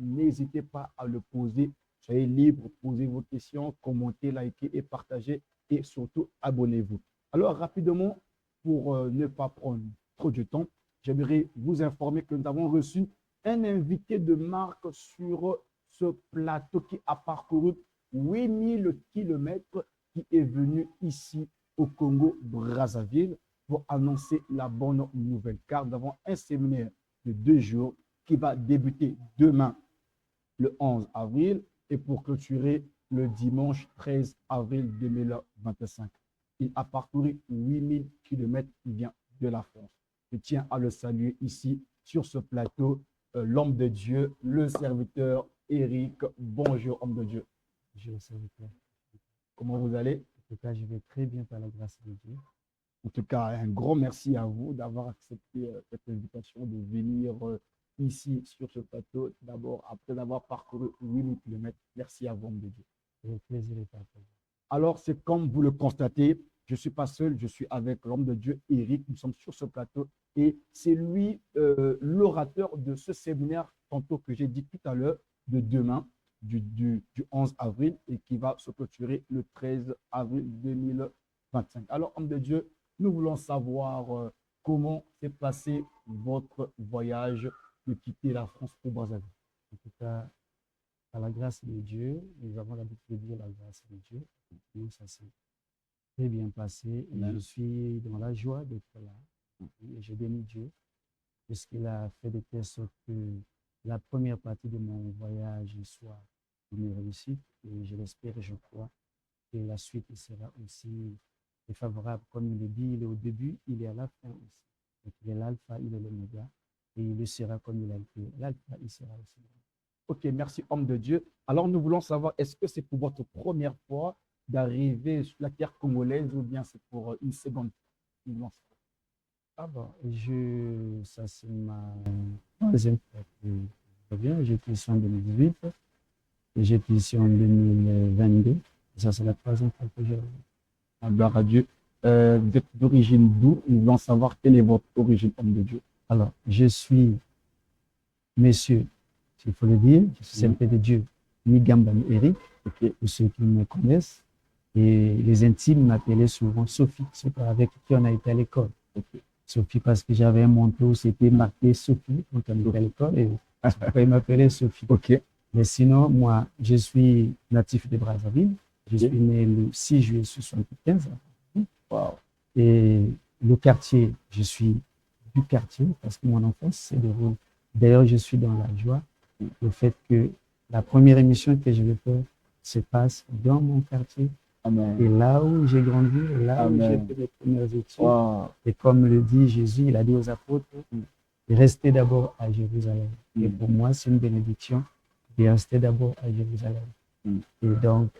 n'hésitez pas à le poser. Soyez libre, posez vos questions, commentez, likez et partagez et surtout abonnez-vous. Alors rapidement, pour ne pas prendre trop de temps, j'aimerais vous informer que nous avons reçu un invité de marque sur ce plateau qui a parcouru 8000 kilomètres, qui est venu ici au Congo-Brazzaville pour annoncer la bonne nouvelle, car nous avons un séminaire de 2 jours qui va débuter demain, le 11 avril, et pour clôturer le dimanche 13 avril 2025. Il a parcouru 8000 kilomètres, il vient de la France. Je tiens à le saluer ici sur ce plateau, l'homme de Dieu, le serviteur Eric. Bonjour, homme de Dieu. Bonjour, serviteur. Comment vous allez? En tout cas, je vais très bien par la grâce de Dieu. En tout cas, un grand merci à vous d'avoir accepté cette invitation de venir ici sur ce plateau. D'abord, après avoir parcouru 8000 km, merci à vous, homme de Dieu. Le plaisir est partagé. Alors, c'est comme vous le constatez, je ne suis pas seul, je suis avec l'homme de Dieu, Eric. Nous sommes sur ce plateau et c'est lui l'orateur de ce séminaire, tantôt que j'ai dit tout à l'heure, de demain, du 11 avril et qui va se clôturer le 13 avril 2025. Alors, homme de Dieu, nous voulons savoir comment s'est passé votre voyage de quitter la France pour Brazzaville. En tout cas, par la grâce de Dieu, nous avons l'habitude de dire la grâce de Dieu. Donc, ça s'est très bien passé et je suis dans la joie d'être là. Et je bénis Dieu puisqu'il a fait de telle sorte que la première partie de mon voyage soit une réussite et je l'espère et je crois que la suite sera aussi favorable. Comme il le dit, il est au début, il est à la fin aussi. Donc, il est l'alpha, il est l'oméga et il le sera comme il a été. L'alpha, il sera aussi. Ok, merci, homme de Dieu. Alors, nous voulons savoir, est-ce que c'est pour votre première fois d'arriver sur la terre congolaise ou bien c'est pour une seconde fois? Ah bon, ça c'est ma troisième fois que je reviens. J'étais ici en 2018 et j'étais ici en 2022. Ça c'est la troisième fois que je reviens. Gloire à Dieu. Vous êtes d'origine d'où? Nous voulons savoir quelle est votre origine, homme de Dieu. Alors, je suis monsieur, s'il faut le dire, je suis serviteur de Dieu, Nigambani Eric, pour ceux qui me connaissent. Et les intimes m'appelaient souvent Sophie, c'est avec qui on a été à l'école. Sophie, parce que j'avais un manteau, c'était marqué Sophie quand on était à l'école. Et pourquoi ils m'appelaient Sophie. Mais sinon, moi, je suis natif de Brazzaville. Je suis né le 6 juillet 1975. Wow. Et le quartier, je suis du quartier parce que mon enfance s'est déroulée. D'ailleurs, je suis dans la joie. Le fait que la première émission que je vais faire se passe dans mon quartier. Amen. Et là où j'ai grandi, là où j'ai fait mes premières études. Wow. Et comme le dit Jésus, il a dit aux apôtres, restez d'abord à Jérusalem. Et pour moi, c'est une bénédiction de rester d'abord à Jérusalem. Et donc,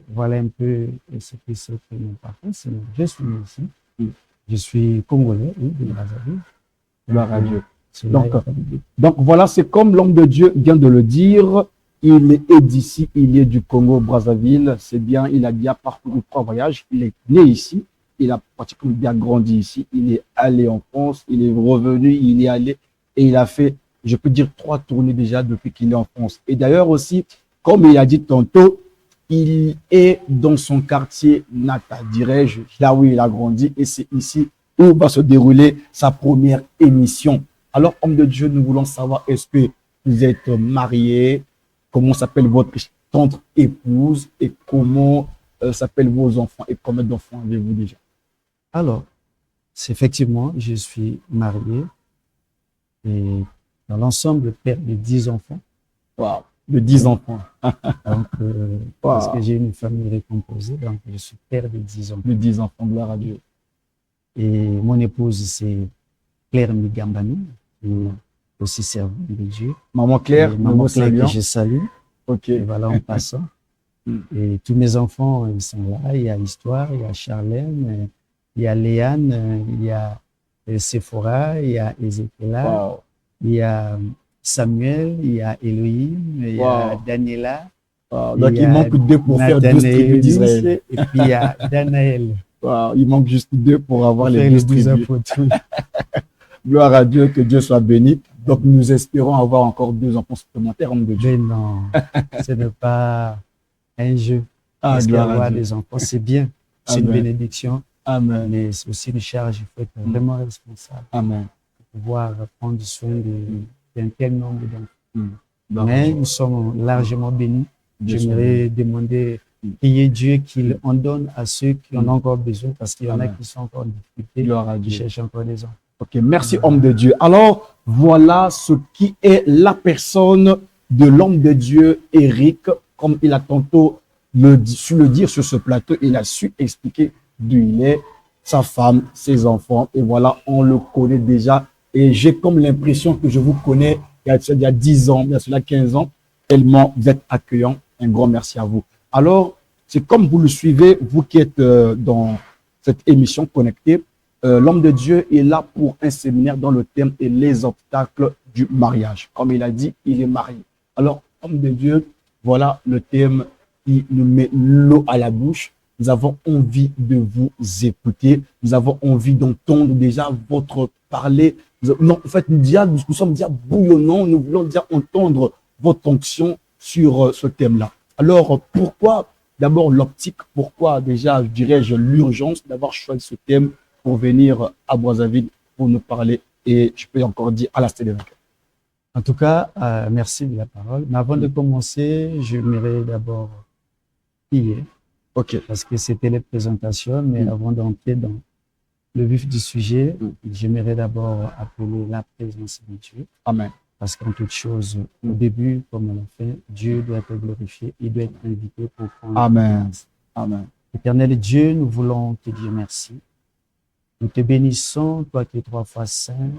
voilà un peu ce qui s'est fait mon parcours. Je suis ici. Je suis congolais, oui, de Brazzaville. Gloire à Dieu. Donc voilà, c'est comme l'homme de Dieu vient de le dire. Il est d'ici, il est du Congo-Brazzaville. C'est bien, il a bien parcouru 3 voyages. Il est né ici, il a pratiquement bien grandi ici. Il est allé en France, il est revenu, il est allé et il a fait, je peux dire, 3 tournées déjà depuis qu'il est en France. Et d'ailleurs aussi, comme il a dit tantôt, il est dans son quartier natal, dirais-je, là où il a grandi. Et c'est ici où va se dérouler sa première émission. Alors, homme de Dieu, nous voulons savoir, est-ce que vous êtes marié? Comment s'appelle votre tante épouse? Et comment s'appellent vos enfants? Et combien d'enfants avez-vous déjà? Alors, effectivement, je suis marié. Et dans l'ensemble, père de 10 enfants. Wow, de 10 enfants. Donc, parce que j'ai une famille récomposée, donc je suis père de 10 enfants. De 10 enfants, gloire à Dieu. Et mon épouse, c'est Claire Migambani, qui est aussi servante de Dieu. Maman Claire, maman Claire que je salue. Ok. Et voilà, en passant. Et tous mes enfants, ils sont là. Il y a Histoire, il y a Charlène, il y a Léane, il y a Sephora, il y a Ezekiela, il y a Samuel, il y a Elohim, il y a Daniela. Donc il manque 2 pour faire 12 tribus d'Israël. Et puis il y a Danaël. Il manque juste 2 pour avoir les 12 tribus. apôtres. Gloire à Dieu, que Dieu soit béni. Donc, nous espérons avoir encore 2 enfants supplémentaires, homme de Dieu. Mais non, ce n'est pas un jeu. Ah, Parce gloire à qu'avoir Dieu. des enfants, c'est bien. C'est une Amen. bénédiction, Amen. mais c'est aussi une charge. Il faut être vraiment responsable Amen. pour pouvoir prendre soin d'un tel nombre d'enfants. Gloire à Mais Dieu. nous sommes largement bénis. Dieu soit J'aimerais demander, prier Dieu qu'il en donne à ceux qui en Mm. ont encore besoin, parce qu'il y en a Amen. qui sont encore en difficulté, Gloire à qui Dieu. cherchent encore des enfants. Ok, merci homme de Dieu. Alors, voilà ce qui est la personne de l'homme de Dieu, Éric. Comme il a tantôt su le dire sur ce plateau, il a su expliquer d'où il est, sa femme, ses enfants. Et voilà, on le connaît déjà. Et j'ai comme l'impression que je vous connais il y a 10 ans, il y a cela 15 ans, tellement vous êtes accueillant. Un grand merci à vous. Alors, c'est comme vous le suivez, vous qui êtes dans cette émission connectée. L'homme de Dieu est là pour un séminaire dont le thème est les obstacles du mariage. Comme il a dit, il est marié. Alors, homme de Dieu, voilà le thème qui nous met l'eau à la bouche. Nous avons envie de vous écouter. Nous avons envie d'entendre déjà votre parler. Non, en fait, nous sommes déjà bouillonnants. Nous voulons déjà entendre votre onction sur ce thème-là. Alors, pourquoi d'abord l'optique? Pourquoi déjà, je dirais-je, l'urgence d'avoir choisi ce thème pour venir à Brazzaville pour nous parler? Et je peux encore dire à la Cité des Vainqueurs. En tout cas, merci de la parole. Mais avant de commencer, j'aimerais d'abord prier. Ok. Parce que c'était les présentations, mais avant d'entrer dans le vif du sujet, j'aimerais d'abord appeler la présence de Dieu. Amen. Parce qu'en toute chose, au début, comme à la fin, Dieu doit être glorifié, il doit être invité pour prendre. Amen. Amen. Éternel Dieu, nous voulons te dire merci. Nous te bénissons, toi qui es 3 fois saint,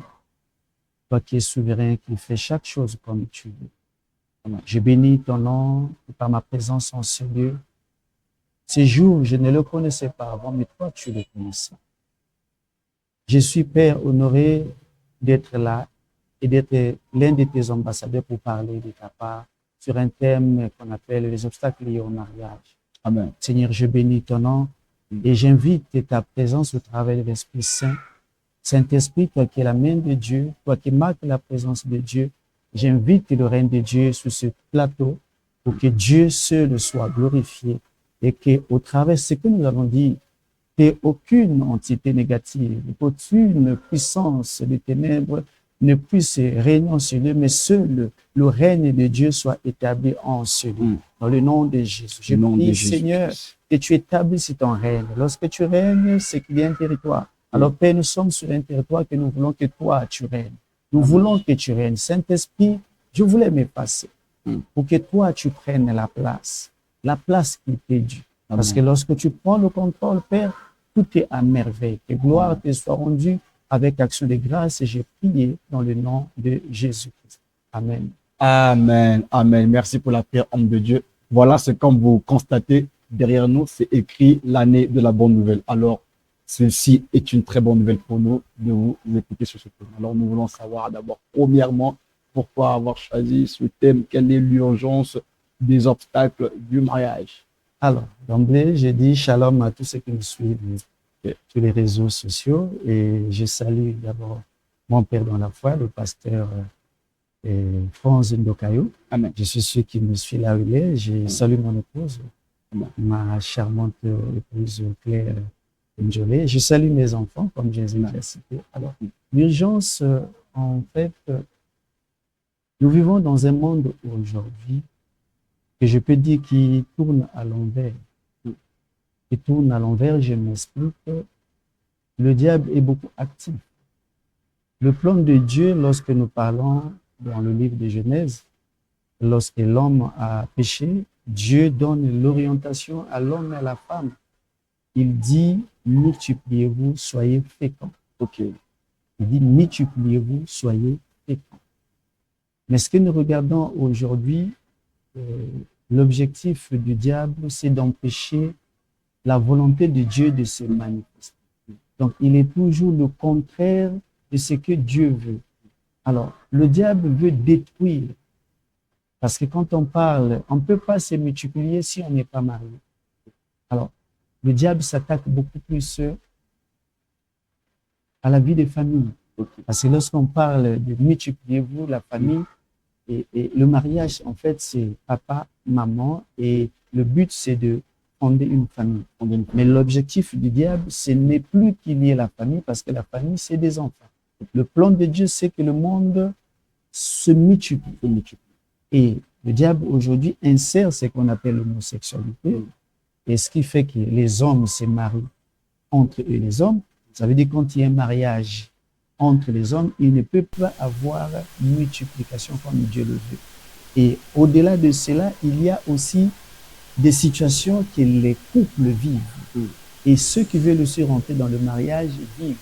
toi qui es souverain, qui fais chaque chose comme tu veux. Amen. Je bénis ton nom par ma présence en ce lieu. Ces jours, je ne le connaissais pas avant, mais toi, tu le connaissais. Je suis, Père, honoré d'être là et d'être l'un de tes ambassadeurs pour parler de ta part sur un thème qu'on appelle les obstacles liés au mariage. Amen. Seigneur, je bénis ton nom et j'invite ta présence au travers de l'Esprit Saint. Saint-Esprit, toi qui es la main de Dieu, toi qui marques la présence de Dieu, j'invite le règne de Dieu sur ce plateau pour que Dieu seul soit glorifié et qu'au travers de ce que nous avons dit, qu'aucune entité négative, qu'aucune puissance des ténèbres ne puisse régner sur eux, mais seul le règne de Dieu soit établi en celui. Dans le nom de Jésus. Je prie, Seigneur, que tu établisses ton règne. Lorsque tu règnes, c'est qu'il y a un territoire. Alors, Père, nous sommes sur un territoire que nous voulons que toi, tu règnes. Nous voulons que tu règnes. Saint-Esprit, je voulais m'effacer pour que toi, tu prennes la place qui t'est due. Parce que lorsque tu prends le contrôle, Père, tout est à merveille. Que gloire te soit rendue avec action de grâce. Et j'ai prié dans le nom de Jésus-Christ. Amen. Amen. Amen. Merci pour la prière, homme de Dieu. Voilà, c'est comme vous constatez, derrière nous, c'est écrit l'année de la bonne nouvelle. Alors, ceci est une très bonne nouvelle pour nous de vous écouter sur ce thème. Alors, nous voulons savoir d'abord, premièrement, pourquoi avoir choisi ce thème, quelle est l'urgence des obstacles du mariage. Alors, d'emblée, je dis shalom à tous ceux qui nous suivent sur les réseaux sociaux et je salue d'abord mon père dans la foi, le pasteur Franz Ndokayo. Amen. Je suis ceux qui me suivent là où il est. Je salue mon épouse, ma charmante épouse Claire Njolé. Je salue mes enfants, comme je les ai déjà cités. Alors, l'urgence, en fait, nous vivons dans un monde aujourd'hui que je peux dire qui tourne à l'envers. Qui tourne à l'envers, je m'explique. Le diable est beaucoup actif. Le plan de Dieu, lorsque nous parlons dans le livre de Genèse, lorsque l'homme a péché, Dieu donne l'orientation à l'homme et à la femme. Il dit, multipliez-vous, soyez féconds. Ok. Il dit, multipliez-vous, soyez féconds. Mais ce que nous regardons aujourd'hui, l'objectif du diable, c'est d'empêcher la volonté de Dieu de se manifester. Donc, il est toujours le contraire de ce que Dieu veut. Alors, le diable veut détruire. Parce que quand on parle, on ne peut pas se multiplier si on n'est pas marié. Alors, le diable s'attaque beaucoup plus à la vie des familles. Okay. Parce que lorsqu'on parle de multipliez-vous la famille, et le mariage, en fait, c'est papa, maman, et le but, c'est de fonder une famille. Mais l'objectif du diable, ce n'est plus qu'il y ait la famille, parce que la famille, c'est des enfants. Le plan de Dieu, c'est que le monde se multiplie. Et le diable, aujourd'hui, insère ce qu'on appelle l'homosexualité. Et ce qui fait que les hommes se marient entre eux les hommes. Ça veut dire quand il y a un mariage entre les hommes, il ne peut pas avoir une multiplication comme Dieu le veut. Et au-delà de cela, il y a aussi des situations que les couples vivent. Et ceux qui veulent aussi rentrer dans le mariage vivent.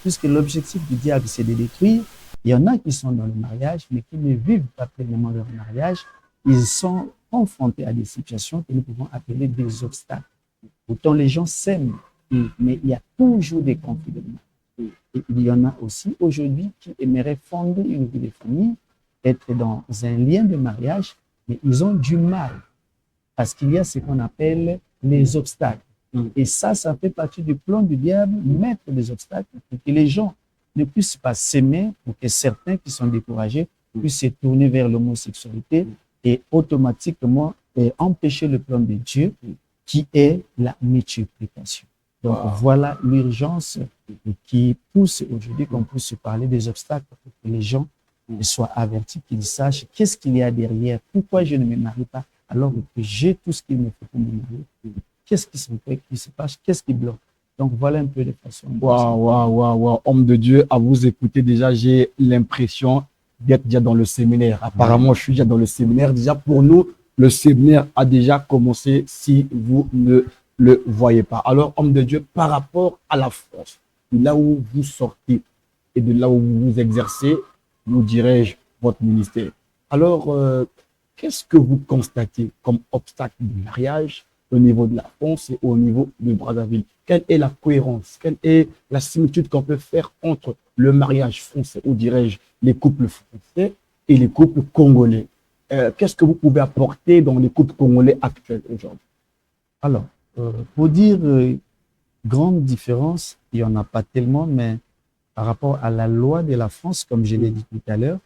Puisque l'objectif du diable, c'est de détruire. Il y en a qui sont dans le mariage, mais qui ne vivent pas pleinement leur mariage. Ils sont confrontés à des situations que nous pouvons appeler des obstacles. Pourtant, les gens s'aiment, mais il y a toujours des conflits de mariage. Et il y en a aussi aujourd'hui qui aimeraient fonder une vie de famille, être dans un lien de mariage, mais ils ont du mal parce qu'il y a ce qu'on appelle les obstacles. Et ça fait partie du plan du diable, mettre des obstacles pour que les gens ne puissent pas s'aimer, pour que certains qui sont découragés puissent se tourner vers l'homosexualité et automatiquement empêcher le plan de Dieu qui est la multiplication. Donc voilà l'urgence qui pousse aujourd'hui qu'on puisse parler des obstacles pour que les gens soient avertis, qu'ils sachent qu'est-ce qu'il y a derrière, pourquoi je ne me marie pas alors que j'ai tout ce qu'il me faut pour me marier. Qu'est-ce qui se passe, qu'est-ce qui bloque. Donc voilà un peu de façon. Waouh. Homme de Dieu, à vous écouter déjà, j'ai l'impression d'être déjà dans le séminaire. Apparemment, je suis déjà dans le séminaire. Déjà, pour nous, le séminaire a déjà commencé si vous ne le voyez pas. Alors, homme de Dieu, par rapport à la France, de là où vous sortez et de là où vous vous exercez, nous dirais-je, votre ministère. Alors, qu'est-ce que vous constatez comme obstacle du mariage au niveau de la France et au niveau de Brazzaville? Quelle est la cohérence? Quelle est la similitude qu'on peut faire entre le mariage français, ou dirais-je, les couples français et les couples congolais? Qu'est-ce que vous pouvez apporter dans les couples congolais actuels aujourd'hui? Alors, pour dire grande différence, il n'y en a pas tellement, mais par rapport à la loi de la France, comme je l'ai dit tout à l'heure,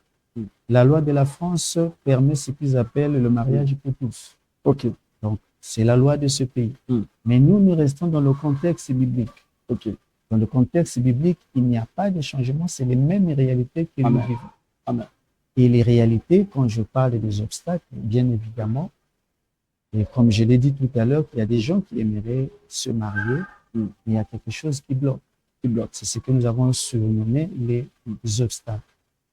la loi de la France permet ce qu'ils appellent le mariage pour tous. Ok. Donc, c'est la loi de ce pays. Mais nous restons dans le contexte biblique. Ok. Dans le contexte biblique, il n'y a pas de changement, c'est les mêmes réalités que nous vivons. Amen. Et les réalités, quand je parle des obstacles, bien évidemment, et comme je l'ai dit tout à l'heure, il y a des gens qui aimeraient se marier, mais il y a quelque chose qui bloque. C'est ce que nous avons surnommé les obstacles.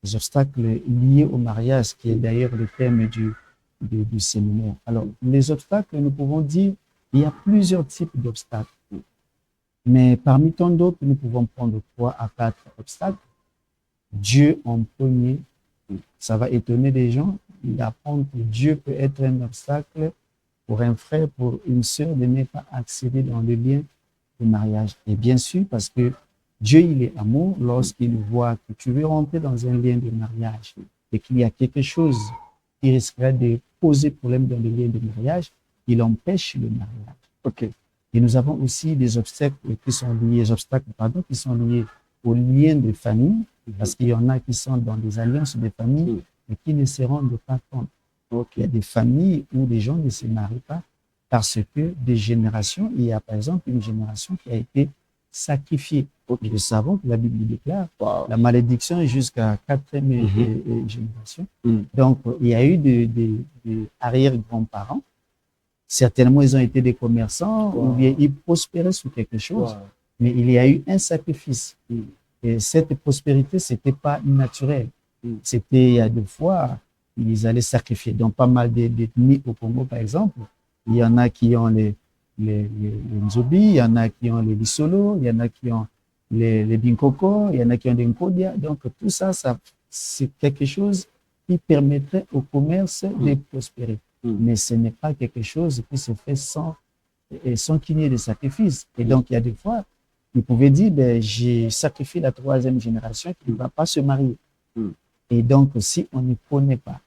Les obstacles liés au mariage, qui est d'ailleurs le thème du séminaire. Alors, les obstacles, nous pouvons dire, il y a plusieurs types d'obstacles. Mais parmi tant d'autres, nous pouvons prendre 3 à 4 obstacles. Dieu en premier, ça va étonner des gens d'apprendre que Dieu peut être un obstacle pour un frère, pour une sœur, de ne pas accéder dans le lien de mariage. Et bien sûr, parce que Dieu, il est amour, lorsqu'il voit que tu veux rentrer dans un lien de mariage et qu'il y a quelque chose qui risquerait de poser problème dans le lien de mariage, il empêche le mariage. Ok. Et nous avons aussi des obstacles qui sont liés au lien de famille, parce qu'il y en a qui sont dans des alliances de famille et qui ne se rendent pas compte. Il y a des familles où les gens ne se marient pas parce que des générations, il y a par exemple une génération qui a été sacrifiée. Nous savons que la Bible déclare la malédiction est jusqu'à 4e génération. Donc, il y a eu des arrière-grands-parents. Certainement, ils ont été des commerçants ou bien ils prospéraient sur quelque chose. Mais il y a eu un sacrifice. Et cette prospérité, ce n'était pas naturel. C'était, il y a 2 fois, ils allaient sacrifier. Dans pas mal d'ethnies au Congo, par exemple, il y en a qui ont les Nzobi, il y en a qui ont les Lisolo, il y en a qui ont les Binkoko, il y en a qui ont des Nkodia. Donc, tout ça, c'est quelque chose qui permettrait au commerce de prospérer. Mais ce n'est pas quelque chose qui se fait sans qu'il y ait de sacrifice. Et donc, il y a des fois, vous pouvez dire, j'ai sacrifié la 3e génération qui ne va pas se marier. Et donc, si on ne connaît pas,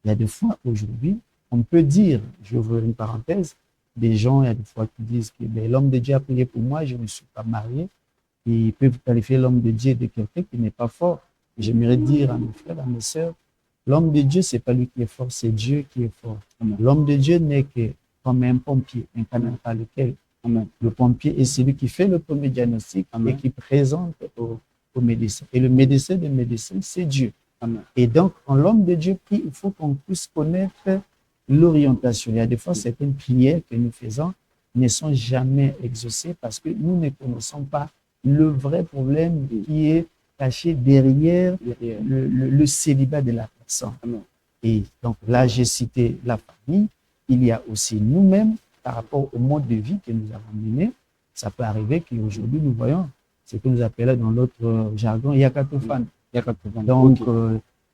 il y a des fois, aujourd'hui, on peut dire, je ouvre une parenthèse, des gens, il y a des fois qui disent que l'homme de Dieu a prié pour moi, je ne suis pas marié. ils peuvent qualifier l'homme de Dieu de quelqu'un qui n'est pas fort. J'aimerais dire à mes frères, à mes sœurs, l'homme de Dieu, c'est pas lui qui est fort, c'est Dieu qui est fort. L'homme de Dieu n'est que comme un pompier, un camion par lequel le pompier est celui qui fait le premier diagnostic et qui présente au médecin. Et le médecin des médecins, c'est Dieu. Et donc, quand l'homme de Dieu prie, il faut qu'on puisse connaître l'orientation. Il y a des fois certaines prières que nous faisons ne sont jamais exaucées parce que nous ne connaissons pas le vrai problème qui est caché derrière le célibat de la personne. Et donc là, j'ai cité la famille. Il y a aussi nous-mêmes par rapport au mode de vie que nous avons mené. Ça peut arriver qu'aujourd'hui, nous voyons ce que nous appelons dans l'autre jargon Yakatophane. Donc,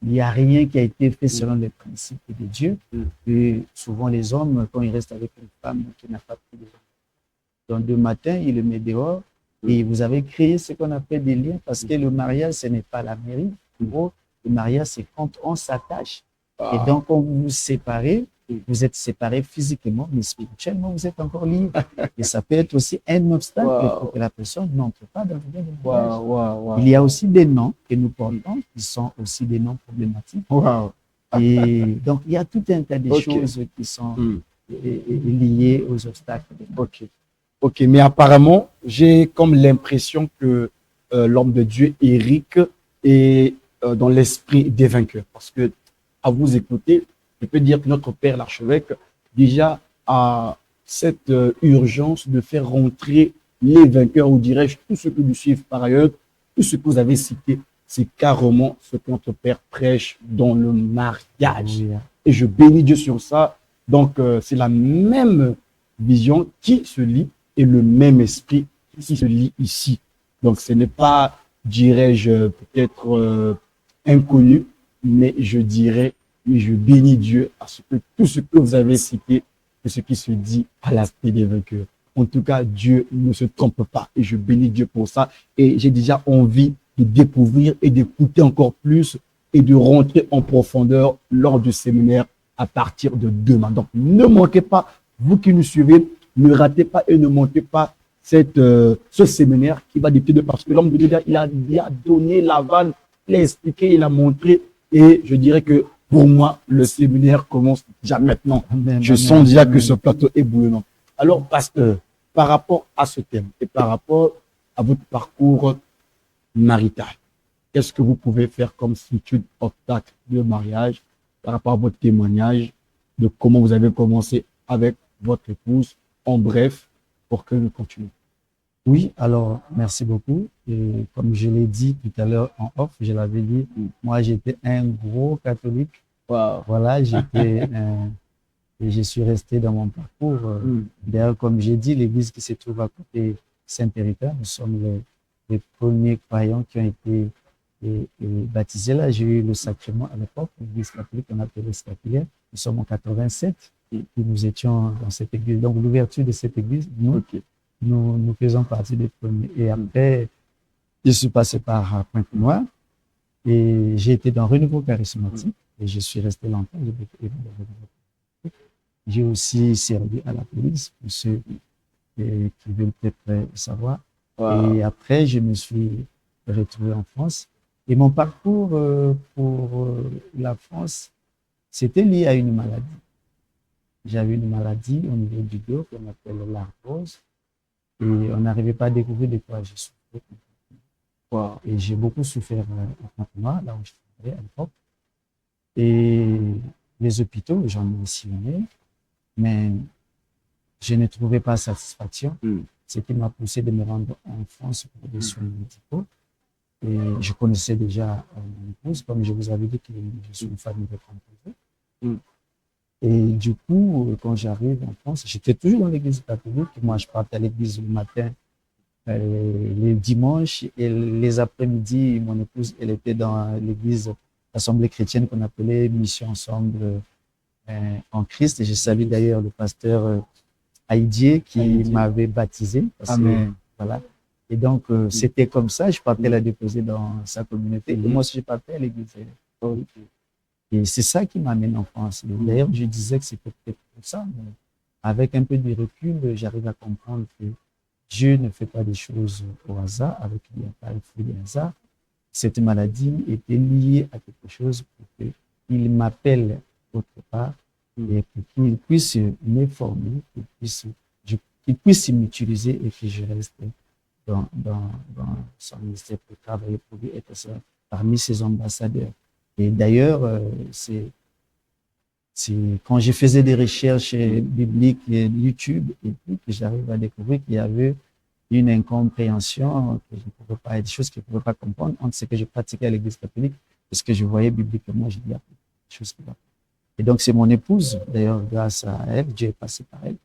il n'y a rien qui a été fait selon les principes de Dieu. Et souvent, les hommes, quand ils restent avec une femme qui n'a pas pris de donc, de matin, il le met dehors et vous avez créé ce qu'on appelle des liens parce que le mariage, ce n'est pas la mairie. En gros, le mariage, c'est quand on s'attache. Et donc, quand vous vous séparez, vous êtes séparés physiquement, mais spirituellement, vous êtes encore liés. Et ça peut être aussi un obstacle pour que la personne n'entre pas dans le bien de mariage. Il y a aussi des noms que nous portons qui sont aussi des noms problématiques. Et donc, il y a tout un tas de choses qui sont liées aux obstacles. Ok, mais apparemment, j'ai comme l'impression que l'homme de Dieu, Éric, est dans l'esprit des vainqueurs. Parce que, à vous écouter, je peux dire que notre père, l'archevêque, déjà a cette urgence de faire rentrer les vainqueurs, ou dirais-je, tous ceux qui nous suivent par ailleurs, tout ce que vous avez cité, c'est carrément ce que notre père prêche dans le mariage. Et je bénis Dieu sur ça. Donc, c'est la même vision qui se lie et le même esprit qui se lie ici. Donc, ce n'est pas, dirais-je, peut-être inconnu, mais je dirais, mais je bénis Dieu à ce que tout ce que vous avez cité, c'est ce qui se dit à l'aspect des vainqueurs. En tout cas, Dieu ne se trompe pas et je bénis Dieu pour ça. Et j'ai déjà envie de découvrir et d'écouter encore plus et de rentrer en profondeur lors du séminaire à partir de demain. Donc, ne manquez pas, vous qui nous suivez, ne ratez pas et ne manquez pas ce séminaire qui va débuter parce que l'homme de Dieu, il a donné l'aval, il a expliqué, il a montré et je dirais que pour moi, le séminaire commence déjà maintenant. Je sens déjà que ce plateau est bouillonnant. Alors, pasteur, par rapport à ce thème et par rapport à votre parcours marital, qu'est-ce que vous pouvez faire comme étude obstacle de mariage par rapport à votre témoignage de comment vous avez commencé avec votre épouse, en bref, pour que nous continuions? Oui, alors, merci beaucoup. Et comme je l'ai dit tout à l'heure en off, je l'avais dit, moi, j'étais un gros catholique. Voilà, j'étais et je suis resté dans mon parcours. D'ailleurs, comme j'ai dit, l'église qui se trouve à côté Saint-Hérita, nous sommes les premiers croyants qui ont été baptisés là. J'ai eu le sacrement à l'époque, l'église catholique, on appelait scapulaire. Nous sommes en 87 et nous étions dans cette église. Donc, l'ouverture de cette église, nous faisons partie des premiers. Et après, je suis passé par Pointe-Noire et j'ai été dans Renouveau charismatique et je suis resté longtemps. J'ai aussi servi à la police, pour ceux qui veulent peut-être savoir. Et après, je me suis retrouvé en France. Et mon parcours pour la France, c'était lié à une maladie. J'avais une maladie au niveau du dos qu'on appelle l'arthrose. Et on n'arrivait pas à découvrir de quoi je souffrais. Et j'ai beaucoup souffert à Pointe-Noire, là où je travaillais à l'époque. Et les hôpitaux, j'en ai sillonné, mais je ne trouvais pas satisfaction. Ce qui m'a poussé de me rendre en France pour des soins médicaux. Et je connaissais déjà mon épouse, comme je vous avais dit que je suis une famille recomposée. Et du coup, quand j'arrive en France, j'étais toujours dans l'église catholique. Moi, je partais à l'église le matin, les dimanches et les après-midi. Mon épouse, elle était dans l'église, l'assemblée chrétienne qu'on appelait Mission Ensemble en Christ. Et je salue d'ailleurs le pasteur Haïdier qui m'avait baptisé. Voilà. Et donc, c'était comme ça. Je partais la déposer dans sa communauté. Et moi aussi, je partais à l'église. Et c'est ça qui m'amène en France. D'ailleurs, je disais que c'était peut-être pour ça, mais avec un peu de recul, j'arrive à comprendre que Dieu ne fait pas des choses au hasard, avec il n'y a pas de fruit de hasard. Cette maladie était liée à quelque chose pour qu'il m'appelle autre part et pour qu'il puisse me former, qu'il puisse m'utiliser et que je reste dans son ministère pour travailler pour lui, être parmi ses ambassadeurs. Et d'ailleurs, c'est quand je faisais des recherches bibliques et YouTube et puis que j'arrive à découvrir qu'il y avait une incompréhension, que je ne pouvais pas, des choses que je ne pouvais pas comprendre entre ce que je pratiquais à l'église catholique et ce que je voyais bibliquement. Je dis, il y a des choses qui vont. Et donc, c'est mon épouse, d'ailleurs, grâce à elle, Dieu est passé par elle,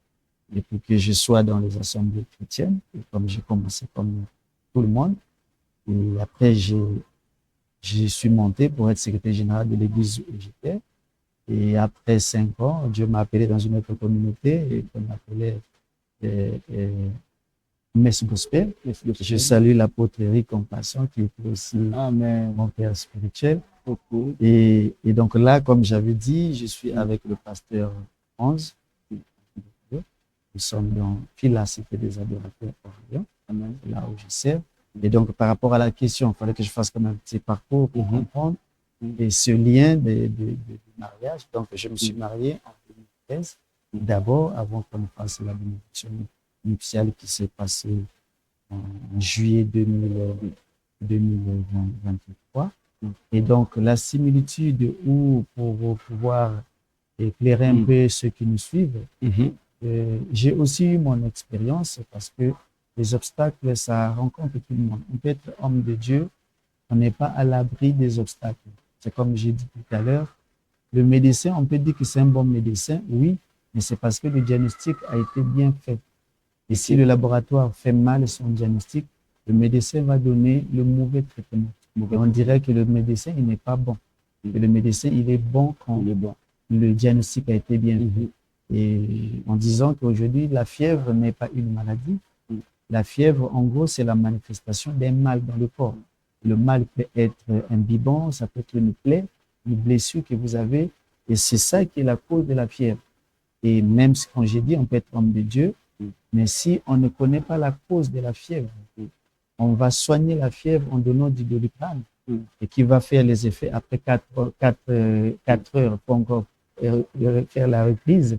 et pour que je sois dans les assemblées chrétiennes, et comme j'ai commencé comme tout le monde. Et après, je suis monté pour être secrétaire général de l'église où j'étais. Et après 5 ans, Dieu m'a appelé dans une autre communauté et qu'on appelait Messe Gospel. Je salue l'apôtre Eric Compassion qui était aussi mon père spirituel. Et donc là, comme j'avais dit, je suis avec le pasteur 11. Nous sommes dans la Cité des Adorateurs Orient, là où je sers. Et donc, par rapport à la question, il fallait que je fasse comme un petit parcours pour comprendre. Et ce lien de mariage, donc je me suis marié en 2013, d'abord avant qu'on fasse la bénédiction nuptiale qui s'est passée en juillet 2023. Et donc la similitude, ou pour pouvoir éclairer un peu ceux qui nous suivent, j'ai aussi eu mon expérience parce que les obstacles, ça rencontre tout le monde. On peut être homme de Dieu, on n'est pas à l'abri des obstacles. C'est comme j'ai dit tout à l'heure, le médecin, on peut dire que c'est un bon médecin, oui, mais c'est parce que le diagnostic a été bien fait. Et si le laboratoire fait mal son diagnostic, le médecin va donner le mauvais traitement. Et on dirait que le médecin, il n'est pas bon. Et le médecin, il est bon quand le diagnostic a été bien fait. Et en disant qu'aujourd'hui, la fièvre n'est pas une maladie. La fièvre, en gros, c'est la manifestation d'un mal dans le corps. Le mal peut être un biban, ça peut être une plaie, une blessure que vous avez. Et c'est ça qui est la cause de la fièvre. Et même quand j'ai dit, on peut être homme de Dieu, mais si on ne connaît pas la cause de la fièvre, on va soigner la fièvre en donnant du Doliprane et qui va faire les effets après 4 heures pour encore faire la reprise.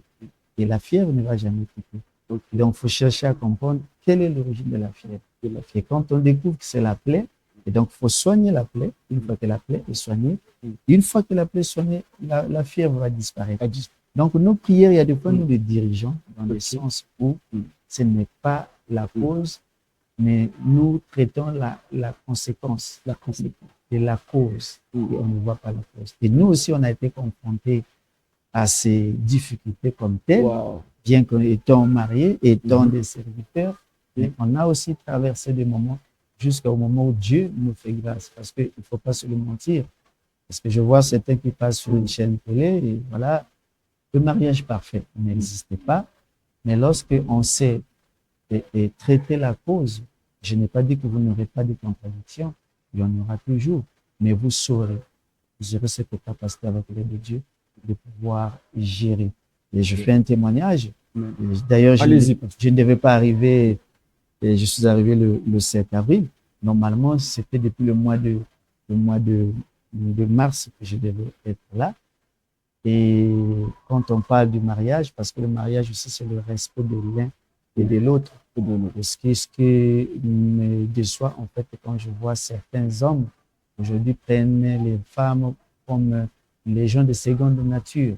Et la fièvre ne va jamais quitter. Donc, il faut chercher à comprendre quelle est l'origine de la fièvre. Et quand on découvre que c'est la plaie, et donc, il faut soigner la plaie. Une fois que la plaie est soignée, une fois que la plaie est soignée, la fièvre va disparaître. Donc, nos prières, il y a des fois, nous les dirigeons dans le sens où ce n'est pas la cause, mais nous traitons la conséquence de la cause. Et on ne voit pas la cause. Et nous aussi, on a été confrontés à ces difficultés comme telles, bien qu'étant mariés, étant des serviteurs, mais on a aussi traversé des moments jusqu'au moment où Dieu nous fait grâce. Parce qu'il ne faut pas se le mentir. Parce que je vois certains qui passent sur une chaîne télé et voilà, le mariage parfait n'existait pas. Mais lorsqu'on sait et traiter la cause, je n'ai pas dit que vous n'aurez pas de contradictions, il y en aura toujours, mais vous aurez cette capacité avec l'aide de Dieu de pouvoir gérer. Et je fais un témoignage. D'ailleurs, je ne devais pas arriver. Et je suis arrivé le 7 avril. Normalement, c'était depuis le mois de mars que je devais être là. Et quand on parle du mariage, parce que le mariage aussi, c'est le respect de l'un et de l'autre. Ce qui me déçoit, en fait, quand je vois certains hommes aujourd'hui prennent les femmes comme les gens de seconde nature.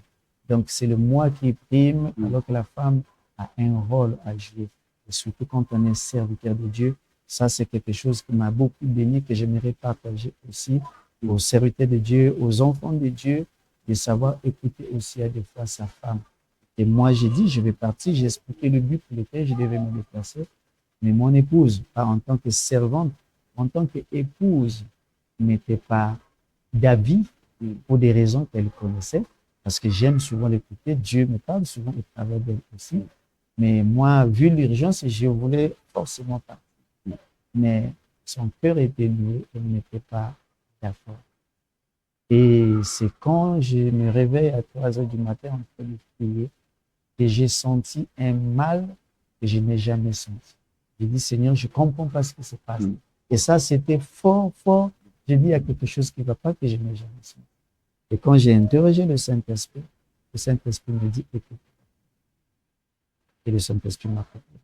Donc, c'est le moi qui prime, alors que la femme a un rôle à jouer. Et surtout quand on est serviteur de Dieu, ça c'est quelque chose qui m'a beaucoup béni, que j'aimerais partager aussi aux serviteurs de Dieu, aux enfants de Dieu, de savoir écouter aussi à des fois sa femme. Et moi j'ai dit, je vais partir, j'ai expliqué le but pour lequel je devais me déplacer, mais mon épouse, pas en tant que servante, en tant qu'épouse, n'était pas d'avis pour des raisons qu'elle connaissait, parce que j'aime souvent l'écouter, Dieu me parle souvent au travers d'elle aussi. Mais moi, vu l'urgence, je voulais forcément partir. Mais son cœur était noué, elle n'était pas d'accord. Et c'est quand je me réveille à 3 heures du matin en train de prier que j'ai senti un mal que je n'ai jamais senti. J'ai dit, Seigneur, je ne comprends pas ce qui se passe. Et ça, c'était fort, fort. J'ai dit, il y a quelque chose qui ne va pas que je n'ai jamais senti. Et quand j'ai interrogé le Saint-Esprit me dit, écoute. Et le Saint-Esprit m'a proposé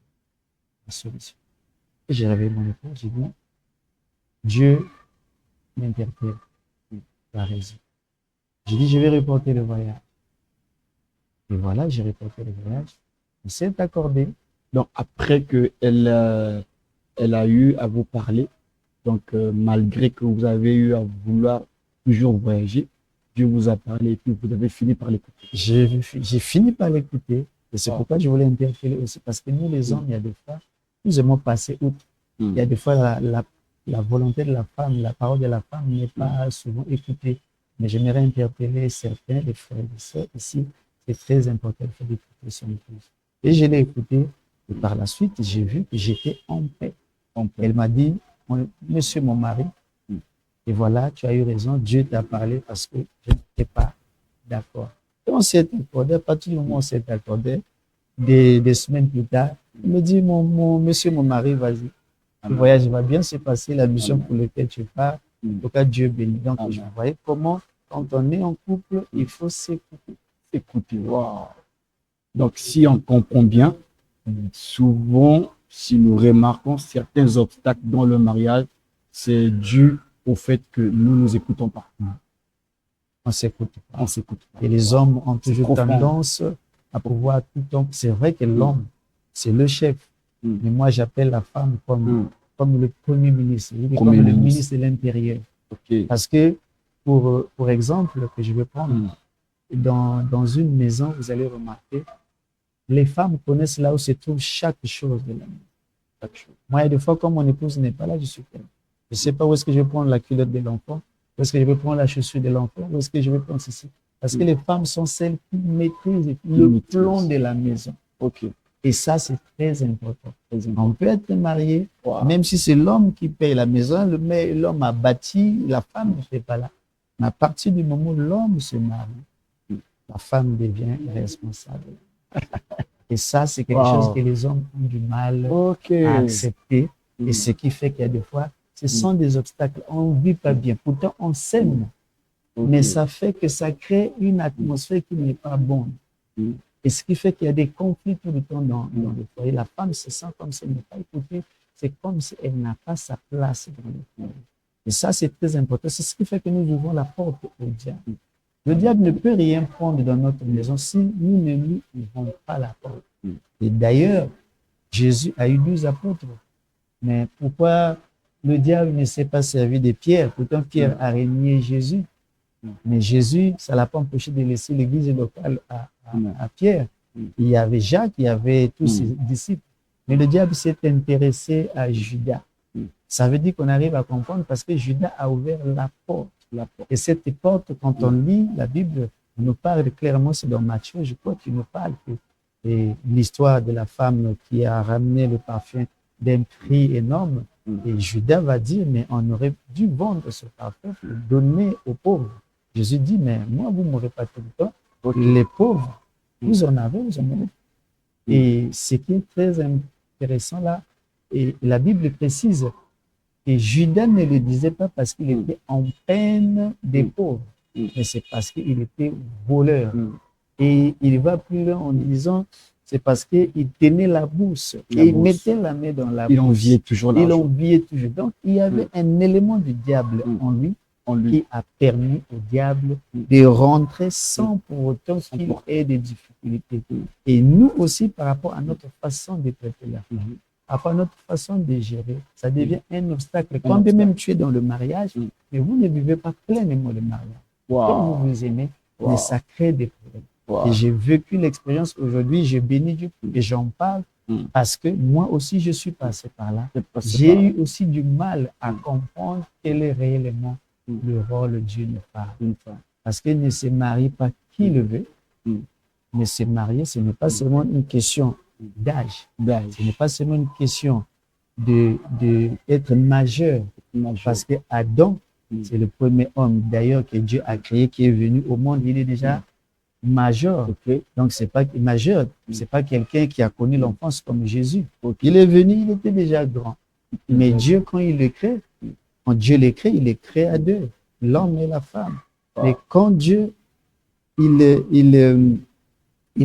la solution. Et j'ai réveillé mon épouse, j'ai dit, Dieu m'interpelle. Tu as raison. J'ai dit, je vais reporter le voyage. Et voilà, j'ai reporté le voyage. On s'est accordé. Donc, après qu'elle elle a eu à vous parler, donc malgré que vous avez eu à vouloir toujours voyager, Dieu vous a parlé et puis vous avez fini par l'écouter. J'ai fini par l'écouter. Et c'est pourquoi je voulais interpeller aussi. Parce que nous, les hommes, il y a des fois, nous aimons passer outre. Il y a des fois, la volonté de la femme, la parole de la femme n'est pas souvent écoutée. Mais j'aimerais interpeller certains, les frères et les sœurs ici. C'est très important d'écouter son épouse. Et je l'ai écouté. Et par la suite, j'ai vu que j'étais en paix. Elle m'a dit, monsieur mon mari, et voilà, tu as eu raison, Dieu t'a parlé parce que je n'étais pas d'accord. Et on s'est accordé, à partir du moment où on s'est accordé, des semaines plus tard, il me dit, monsieur mon mari, vas-y, le voyage va bien se passer, la mission pour laquelle tu pars, en tout cas, Dieu bénit. Donc, je voyais comment, quand on est en couple, il faut s'écouter. Écoutez, wow. Donc, si on comprend bien, souvent, si nous remarquons certains obstacles dans le mariage, c'est dû au fait que nous ne nous écoutons pas. On s'écoute pas. On s'écoute pas. Et les hommes ont toujours tendance à pouvoir tout le temps. C'est vrai que l'homme, c'est le chef. Mais moi, j'appelle la femme comme le premier ministre, comme le ministre de l'Intérieur. Okay. Parce que, pour exemple, que je vais prendre, dans une maison, vous allez remarquer, les femmes connaissent là où se trouve chaque chose de la maison. Moi, il y a des fois, quand mon épouse n'est pas là, je suis perdu. Je ne sais pas où est-ce que je vais prendre la culotte de l'enfant, où est-ce que je vais prendre la chaussure de l'enfant, où est-ce que je vais prendre ceci. Parce que les femmes sont celles qui maîtrisent le plan de la maison. Okay. Et ça, c'est très important. On peut être marié, même si c'est l'homme qui paye la maison, l'homme a bâti, la femme ne fait pas là. Mais à partir du moment où l'homme se marie, la femme devient responsable. Et ça, c'est quelque chose que les hommes ont du mal à accepter. Et ce qui fait qu'il y a des fois, ce sont des obstacles. On ne vit pas bien. Pourtant, on s'aime. Mais ça fait que ça crée une atmosphère qui n'est pas bonne. Et ce qui fait qu'il y a des conflits tout le temps dans le foyer. La femme se sent comme si elle n'est pas écoutée. C'est comme si elle n'a pas sa place dans le foyer. Et ça, c'est très important. C'est ce qui fait que nous ouvrons la porte au diable. Le diable ne peut rien prendre dans notre maison si nous ne lui ouvrons pas la porte. Et d'ailleurs, Jésus a eu 12 apôtres. Mais pourquoi le diable ne s'est pas servi de Pierre? Pourtant, Pierre a régné Jésus. Mais Jésus, ça ne l'a pas empêché de laisser l'église locale à Pierre. Il y avait Jacques, il y avait tous ses disciples. Mais le diable s'est intéressé à Judas. Ça veut dire qu'on arrive à comprendre parce que Judas a ouvert la porte. Et cette porte, quand on lit la Bible, on nous parle clairement, c'est dans Matthieu, je crois qu'il nous parle que l'histoire de la femme qui a ramené le parfum d'un prix énorme. Et Judas va dire, mais on aurait dû vendre ce parfum, le donner aux pauvres. Jésus dit, mais moi, vous ne m'aurez pas tout le temps. Les pauvres, vous en avez. Et ce qui est très intéressant là, et la Bible précise que Judas ne le disait pas parce qu'il était en peine des pauvres, mais c'est parce qu'il était voleur. Et il va plus loin en disant, c'est parce qu'il tenait la bourse et il mettait la main dans la bourse. Il enviait toujours l'argent. Il enviait toujours. Donc, il y avait un élément du diable en lui qui a permis au diable de rentrer sans pour autant qu'il ait des difficultés. Et nous aussi, par rapport à notre façon de traiter la femme, par rapport à notre façon de gérer, ça devient un obstacle. Quand même tu es dans le mariage, mais vous ne vivez pas pleinement le mariage. Quand vous vous aimez, mais ça crée des problèmes. Et j'ai vécu l'expérience aujourd'hui, je bénis Dieu et j'en parle parce que moi aussi je suis passé par là. J'ai eu aussi du mal à comprendre quel est réellement le rôle de Dieu une femme. Parce qu'elle ne se marie pas qui le veut, mais se marier, ce n'est pas seulement une question d'âge. Ce n'est pas seulement une question d'être majeur. Parce que Adam, c'est le premier homme d'ailleurs que Dieu a créé, qui est venu au monde. Il est déjà majeur. Ok. Donc, c'est pas majeur, c'est pas quelqu'un qui a connu l'enfance comme Jésus. Ok. Il est venu, il était déjà grand. Mais Dieu, quand il le crée, quand Dieu les crée, il les crée à deux, l'homme et la femme. Mais quand Dieu, il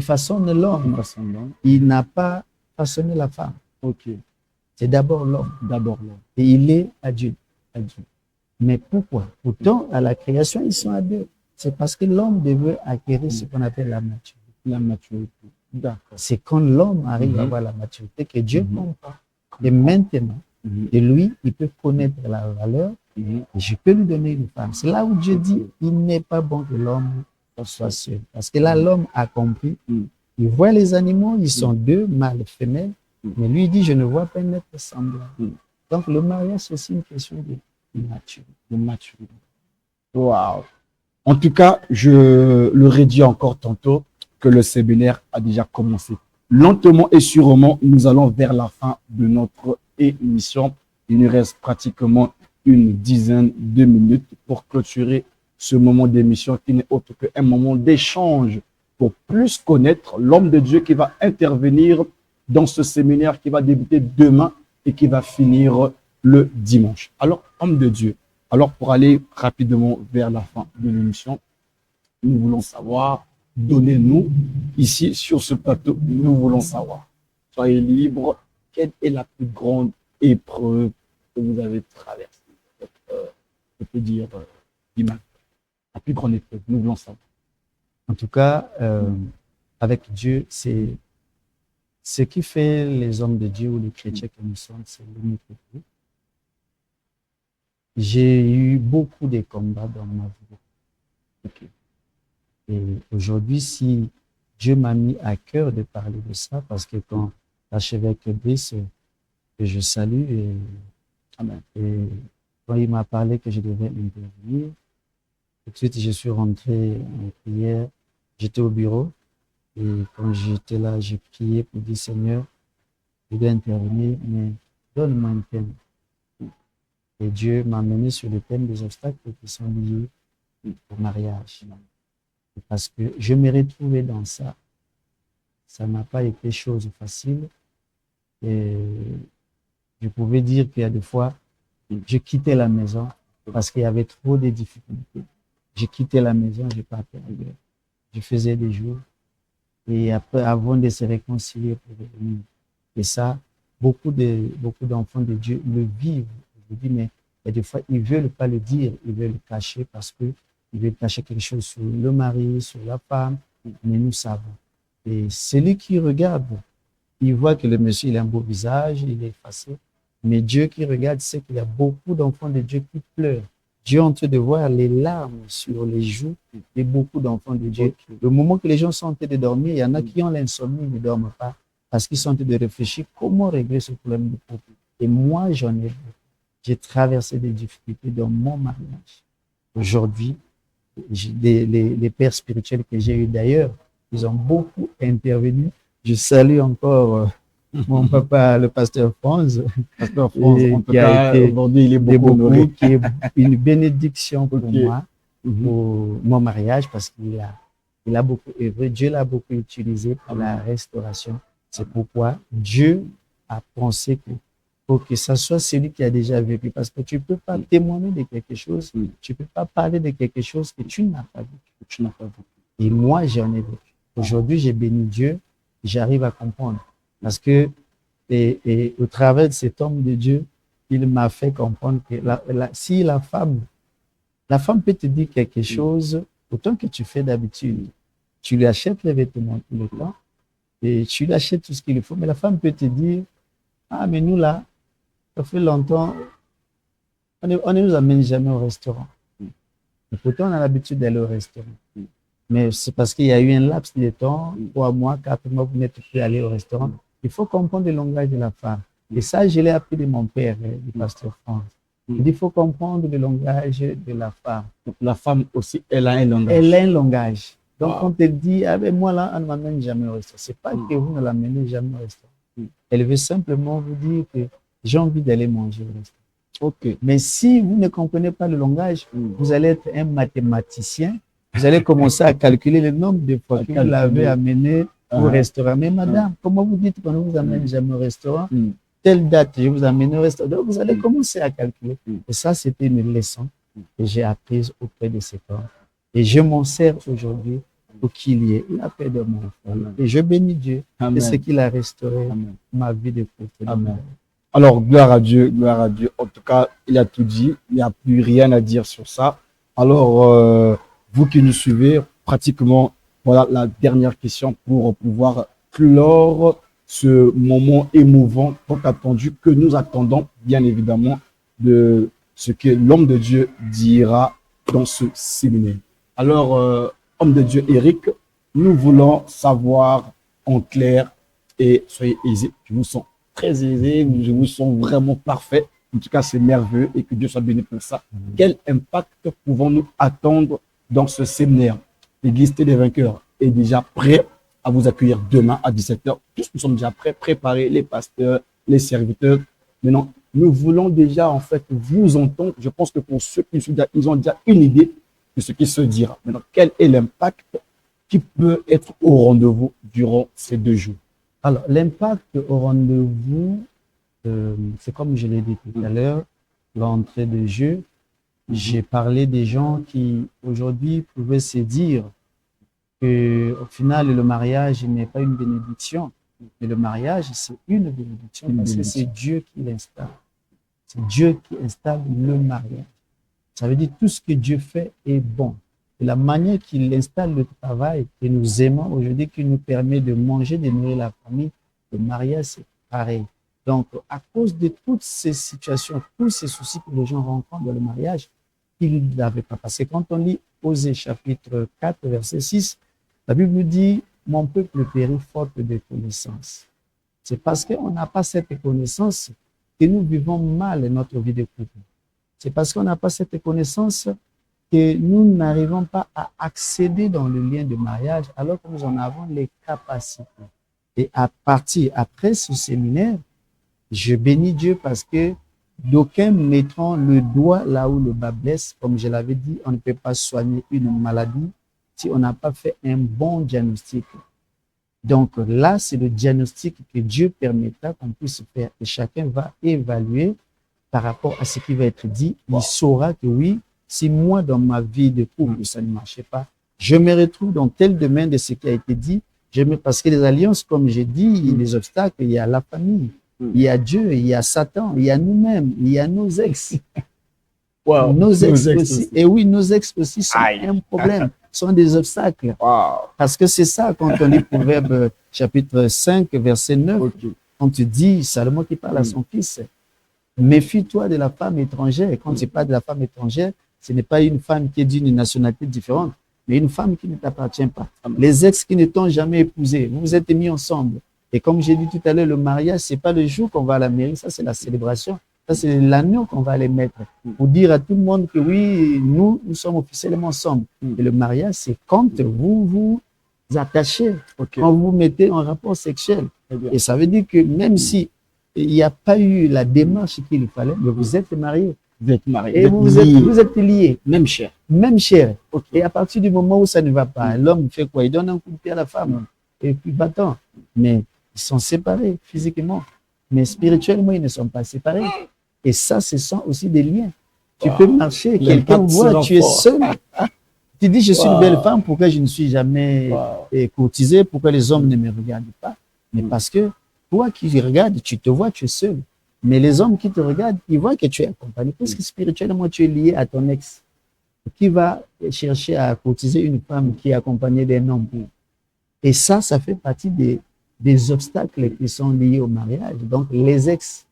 façonne l'homme, il n'a pas façonné la femme. Ok. C'est d'abord l'homme. D'abord l'homme. Et il est à Dieu. Mais pourquoi? Pourtant, à la création, ils sont à deux. C'est parce que l'homme devait acquérir ce qu'on appelle la maturité. La maturité. D'accord. C'est quand l'homme arrive à avoir la maturité que Dieu comprend. Et maintenant, et lui, il peut connaître la valeur et je peux lui donner une femme. C'est là où Dieu dit, il n'est pas bon que l'homme soit seul. Parce que là, l'homme a compris. Il voit les animaux, ils sont deux, mâles, femelles. Mais lui, il dit, je ne vois pas un être semblable. Donc, le mariage, c'est aussi une question de maturité. De maturité. Waouh. En tout cas, je le redis encore tantôt que le séminaire a déjà commencé. Lentement et sûrement, nous allons vers la fin de notre émission. Il nous reste pratiquement une dizaine de minutes pour clôturer ce moment d'émission qui n'est autre qu'un moment d'échange pour plus connaître l'homme de Dieu qui va intervenir dans ce séminaire qui va débuter demain et qui va finir le dimanche. Alors, homme de Dieu, alors pour aller rapidement vers la fin de l'émission, nous voulons savoir, donnez-nous ici sur ce plateau, nous voulons savoir. Soyez libre, quelle est la plus grande épreuve que vous avez traversée? Je peux dire, la plus grande épreuve, nous voulons savoir. En tout cas, avec Dieu, c'est ce qui fait les hommes de Dieu ou les chrétiens que nous sommes, c'est l'unité. J'ai eu beaucoup de combats dans ma vie. Okay. Et aujourd'hui, si Dieu m'a mis à cœur de parler de ça, parce que quand l'archevêque Brice, que je salue, et quand il m'a parlé que je devais intervenir, tout de suite, je suis rentré en prière. J'étais au bureau et quand j'étais là, j'ai prié pour dire Seigneur, je dois intervenir, mais donne-moi un thème. Et Dieu m'a mené sur le thème des obstacles qui sont liés au mariage. Parce que je me retrouvais dans ça. Ça n'a pas été chose facile. Et je pouvais dire qu'il y a des fois, je quittais la maison parce qu'il y avait trop de difficultés. Je quittais la maison, je partais ailleurs. Je faisais des jours. Et après, avant de se réconcilier pour revenir. Et ça, beaucoup d'enfants de Dieu le vivent. Je dis, mais et des fois, ils ne veulent pas le dire, ils veulent le cacher parce qu'ils veulent cacher quelque chose sur le mari, sur la femme, mais nous savons. Et celui qui regarde, il voit que le monsieur, il a un beau visage, il est effacé, mais Dieu qui regarde sait qu'il y a beaucoup d'enfants de Dieu qui pleurent. Dieu est en train de voir les larmes sur les joues de beaucoup d'enfants de Dieu. Le moment que les gens sont en train de dormir, il y en a qui ont l'insomnie, ils ne dorment pas parce qu'ils sont en train de réfléchir comment régler ce problème de couple. Et moi, j'en ai beaucoup. J'ai traversé des difficultés dans mon mariage. Aujourd'hui, les pères spirituels que j'ai eus d'ailleurs, ils ont beaucoup intervenu. Je salue encore mon papa, le pasteur Franz. Pasteur Franz, en tout cas, aujourd'hui, il est beaucoup honoré. Qui est une bénédiction pour moi, pour mon mariage, parce qu'il a beaucoup œuvré. Dieu l'a beaucoup utilisé pour la restauration. C'est pourquoi Dieu a pensé que pour que ça soit celui qui a déjà vécu. Parce que tu ne peux pas témoigner de quelque chose, tu ne peux pas parler de quelque chose que tu n'as pas vécu. Et moi, j'en ai vécu. Aujourd'hui, j'ai béni Dieu, j'arrive à comprendre. Parce que, et au travers de cet homme de Dieu, il m'a fait comprendre que si la femme peut te dire quelque chose, autant que tu fais d'habitude, tu lui achètes les vêtements tout le temps, et tu lui achètes tout ce qu'il faut, mais la femme peut te dire, ah, mais nous là, ça fait longtemps, on ne nous amène jamais au restaurant. Et pourtant, on a l'habitude d'aller au restaurant. Mais c'est parce qu'il y a eu un laps de temps, 3 mois, 4 mois, vous n'êtes plus allé au restaurant. Il faut comprendre le langage de la femme. Et ça, je l'ai appris de mon père, du pasteur France. Il faut comprendre le langage de la femme. Donc, la femme aussi, elle a un langage. Elle a un langage. Donc, on te dit, ah ben moi là, on ne m'amène jamais au restaurant. Ce n'est pas que vous ne l'amenez jamais au restaurant. Elle veut simplement vous dire que j'ai envie d'aller manger au restaurant. Okay. Mais si vous ne comprenez pas le langage, vous allez être un mathématicien Vous allez commencer à calculer le nombre de fois que vous l'avez amené au restaurant. Mais madame, comment vous dites qu'on ne vous amène jamais au restaurant? Telle date, je vous amène au restaurant. Donc, vous allez commencer à calculer. Et ça, c'était une leçon que j'ai apprise auprès de cet homme. Et je m'en sers aujourd'hui pour qu'il y ait la paix de mon enfant. Et je bénis Dieu de ce qu'il a restauré ma vie de couple. Amen. Alors, gloire à Dieu, gloire à Dieu. En tout cas, il a tout dit. Il n'y a plus rien à dire sur ça. Alors, vous qui nous suivez, pratiquement, voilà la dernière question pour pouvoir clore ce moment émouvant, tant attendu, que nous attendons, bien évidemment, de ce que l'homme de Dieu dira dans ce séminaire. Alors, homme de Dieu Éric, nous voulons savoir en clair, et soyez aisés, je vous sens très aisé, je vous sens vraiment parfait. En tout cas, c'est merveilleux et que Dieu soit béni pour ça. Quel impact pouvons-nous attendre dans ce séminaire? L'Église des vainqueurs est déjà prêt à vous accueillir demain à 17h. Tous nous sommes déjà prêts, préparés, les pasteurs, les serviteurs. Maintenant, nous voulons déjà en fait vous entendre. Je pense que pour ceux qui ils ont déjà une idée de ce qui se dira. Maintenant, quel est l'impact qui peut être au rendez-vous durant ces 2 jours? Alors, l'impact au rendez-vous, c'est comme je l'ai dit tout à l'heure, l'entrée de jeu. J'ai parlé des gens qui, aujourd'hui, pouvaient se dire qu'au final, le mariage n'est pas une bénédiction, mais le mariage, c'est une bénédiction parce que c'est Dieu qui l'installe. C'est Dieu qui installe le mariage. Ça veut dire que tout ce que Dieu fait est bon. Et la manière qu'il installe le travail que nous aimons aujourd'hui, qui nous permet de manger, de nourrir la famille, le mariage, c'est pareil. Donc, à cause de toutes ces situations, tous ces soucis que les gens rencontrent dans le mariage, ils n'avaient pas passé. Quand on lit Osée chapitre 4, verset 6, la Bible nous dit « Mon peuple périt faute de connaissance ». C'est parce qu'on n'a pas cette connaissance que nous vivons mal notre vie de couple. C'est parce qu'on n'a pas cette connaissance que nous n'arrivons pas à accéder dans le lien de mariage alors que nous en avons les capacités. Et à partir, après ce séminaire, je bénis Dieu parce que d'aucuns mettront le doigt là où le bas blesse. Comme je l'avais dit, on ne peut pas soigner une maladie si on n'a pas fait un bon diagnostic. Donc là, c'est le diagnostic que Dieu permettra qu'on puisse faire. Et chacun va évaluer par rapport à ce qui va être dit. Il saura que oui, si moi, dans ma vie de couple, ça ne marchait pas, je me retrouve dans tel domaine de ce qui a été dit. Parce que les alliances, comme j'ai dit, les obstacles, il y a la famille, il y a Dieu, il y a Satan, il y a nous-mêmes, il y a nos ex. Wow. Nos ex aussi. Et oui, nos ex aussi sont un problème, sont des obstacles. Wow. Parce que c'est ça, quand on lit Proverbe chapitre 5, verset 9, on te dit, Salomon qui parle à son fils, méfie-toi de la femme étrangère. Quand tu parles de la femme étrangère, ce n'est pas une femme qui est d'une nationalité différente, mais une femme qui ne t'appartient pas. Les ex qui ne t'ont jamais épousé, vous vous êtes mis ensemble. Et comme j'ai dit tout à l'heure, le mariage, c'est pas le jour qu'on va à la mairie, ça c'est la célébration. Ça c'est l'anneau qu'on va aller mettre pour dire à tout le monde que oui, nous sommes officiellement ensemble. Et le mariage, c'est quand vous vous attachez, quand vous vous mettez en rapport sexuel. Et ça veut dire que même si il n'y a pas eu la démarche qu'il fallait, mais vous êtes mariés. Vous êtes mariés. Et vous êtes liés. Même cher. Même cher. Et à partir du moment où ça ne va pas, l'homme fait quoi? Il donne un coup de pied à la femme. Et puis, battant. Mais ils sont séparés physiquement. Mais spirituellement, ils ne sont pas séparés. Et ça, ce sont aussi des liens. Tu peux marcher, quelqu'un voit, tu es seul. Tu dis, je suis une belle femme, pourquoi je ne suis jamais courtisée? Pourquoi les hommes ne me regardent pas? Mais parce que toi qui regardes, tu te vois, tu es seul. Mais les hommes qui te regardent, ils voient que tu es accompagné. Parce que spirituellement, tu es lié à ton ex. Qui va chercher à courtiser une femme qui est accompagnée d'un homme? Et ça fait partie des obstacles qui sont liés au mariage. Donc, les ex,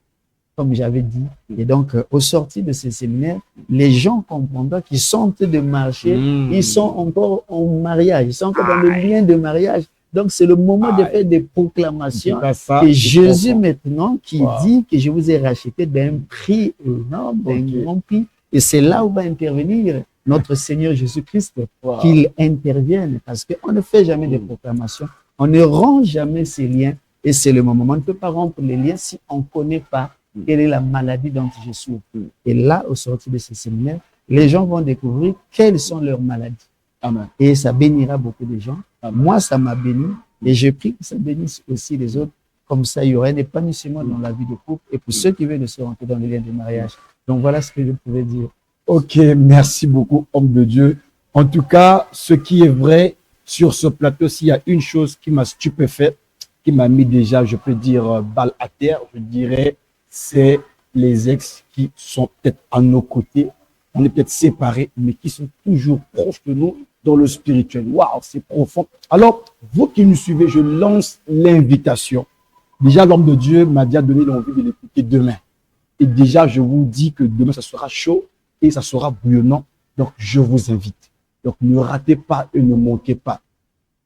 comme j'avais dit. Et donc, au sortir de ces séminaires, les gens comprendront qu'ils sont en train de marcher, ils sont encore en mariage, ils sont encore dans le lien de mariage. Donc, c'est le moment de faire des proclamations. Et Jésus, maintenant, qui dit que je vous ai racheté d'un prix énorme, d'un grand prix. Et c'est là où va intervenir notre Seigneur Jésus-Christ, qu'il intervienne. Parce qu'on ne fait jamais de proclamations. On ne rompt jamais ces liens. Et c'est le moment. On ne peut pas rompre les liens si on ne connaît pas quelle est la maladie dont je souffre. Et là, au sortir de ce séminaire, les gens vont découvrir quelles sont leurs maladies. Amen. Et ça bénira beaucoup de gens. Amen. Moi, ça m'a béni. Et je prie que ça bénisse aussi les autres. Comme ça, il y aura un épanouissement dans la vie de couple. Et pour ceux qui veulent se rentrer dans les liens de mariage. Donc, voilà ce que je pouvais dire. Ok, merci beaucoup, homme de Dieu. En tout cas, ce qui est vrai sur ce plateau, s'il y a une chose qui m'a stupéfait, qui m'a mis déjà, je peux dire, balle à terre, je dirais, c'est les ex qui sont peut-être à nos côtés. On est peut-être séparés, mais qui sont toujours proches de nous dans le spirituel. Waouh, c'est profond. Alors, vous qui nous suivez, je lance l'invitation. Déjà, l'homme de Dieu m'a déjà donné l'envie de l'écouter demain. Et déjà, je vous dis que demain, ça sera chaud et ça sera bouillonnant. Donc, je vous invite. Donc, ne ratez pas et ne manquez pas.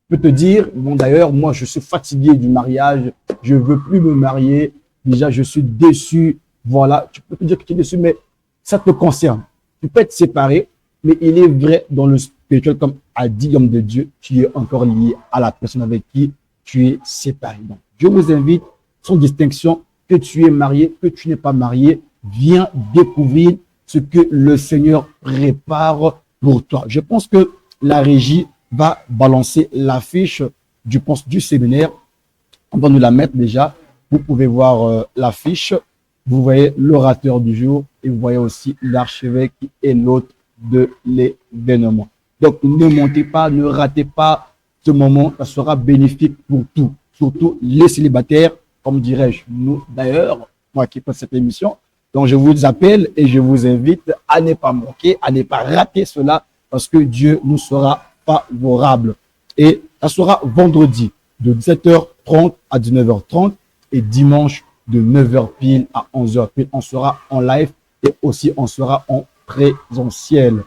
Je peux te dire, bon, d'ailleurs, moi, je suis fatigué du mariage. Je veux plus me marier. Déjà, je suis déçu. Voilà. Tu peux te dire que tu es déçu, mais ça te concerne. Tu peux être séparé, mais il est vrai dans le spirituel, comme a dit l'homme de Dieu, tu es encore lié à la personne avec qui tu es séparé. Donc, je vous invite, sans distinction, que tu es marié, que tu n'es pas marié, viens découvrir ce que le Seigneur prépare pour toi. Je pense que la régie va balancer l'affiche du séminaire. On va nous la mettre déjà. Vous pouvez voir l'affiche. Vous voyez l'orateur du jour et vous voyez aussi l'archevêque qui est l'hôte de l'événement. Donc, ne montez pas, ne ratez pas ce moment. Ça sera bénéfique pour tout, surtout les célibataires, comme dirais-je, nous d'ailleurs, moi qui fais cette émission. Donc, je vous appelle et je vous invite à ne pas manquer, à ne pas rater cela parce que Dieu nous sera favorable. Et ça sera vendredi de 17h30 à 19h30 et dimanche de 9h pile à 11h pile. On sera en live et aussi on sera en présentiel.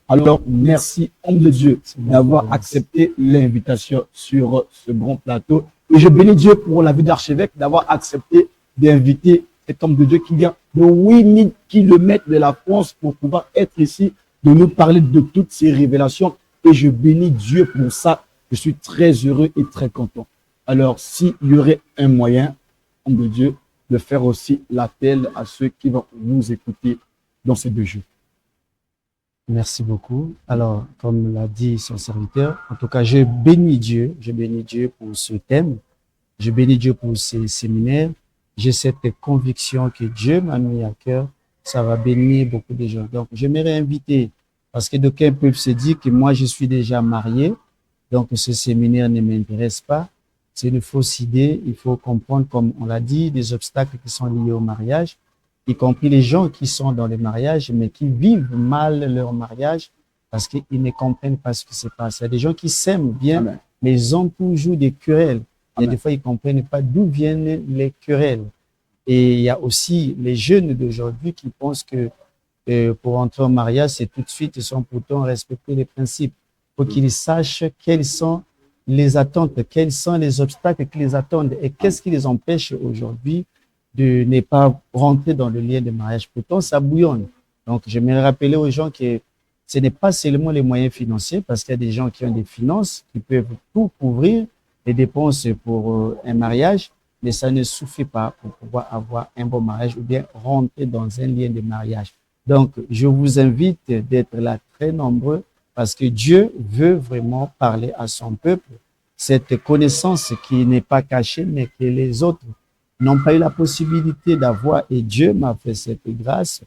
Alors, merci, homme de Dieu, d'avoir accepté l'invitation sur ce grand plateau. Et je bénis Dieu pour la vie d'archevêque, d'avoir accepté d'inviter cet homme de Dieu qui vient de 8000 kilomètres de la France pour pouvoir être ici, de nous parler de toutes ces révélations. Et je bénis Dieu pour ça. Je suis très heureux et très content. Alors, s'il y aurait un moyen, homme de Dieu, de faire aussi l'appel à ceux qui vont nous écouter dans ces 2 jours. Merci beaucoup. Alors, comme l'a dit son serviteur, en tout cas, je bénis Dieu pour ce thème, je bénis Dieu pour ces séminaires. J'ai cette conviction que Dieu m'a mis à cœur, ça va bénir beaucoup de gens. Donc, j'aimerais inviter, parce que d'aucuns peuvent se dire que moi, je suis déjà marié, donc ce séminaire ne m'intéresse pas. C'est une fausse idée. Il faut comprendre, comme on l'a dit, des obstacles qui sont liés au mariage, y compris les gens qui sont dans le mariage, mais qui vivent mal leur mariage parce qu'ils ne comprennent pas ce qui se passe. Il y a des gens qui s'aiment bien, Amen. Mais ils ont toujours des querelles. Il y a des fois, ils ne comprennent pas d'où viennent les querelles. Et il y a aussi les jeunes d'aujourd'hui qui pensent que pour entrer en mariage, c'est tout de suite, sans pourtant respecter les principes. Il faut qu'ils sachent quelles sont les attentes, quels sont les obstacles qui les attendent et qu'est-ce qui les empêche aujourd'hui de ne pas rentrer dans le lien de mariage. Pourtant, ça bouillonne. Donc, j'aimerais rappeler aux gens que ce n'est pas seulement les moyens financiers, parce qu'il y a des gens qui ont des finances, qui peuvent tout couvrir, les dépenses pour un mariage, mais ça ne suffit pas pour pouvoir avoir un bon mariage ou bien rentrer dans un lien de mariage. Donc, je vous invite d'être là très nombreux parce que Dieu veut vraiment parler à son peuple. Cette connaissance qui n'est pas cachée, mais que les autres n'ont pas eu la possibilité d'avoir, et Dieu m'a fait cette grâce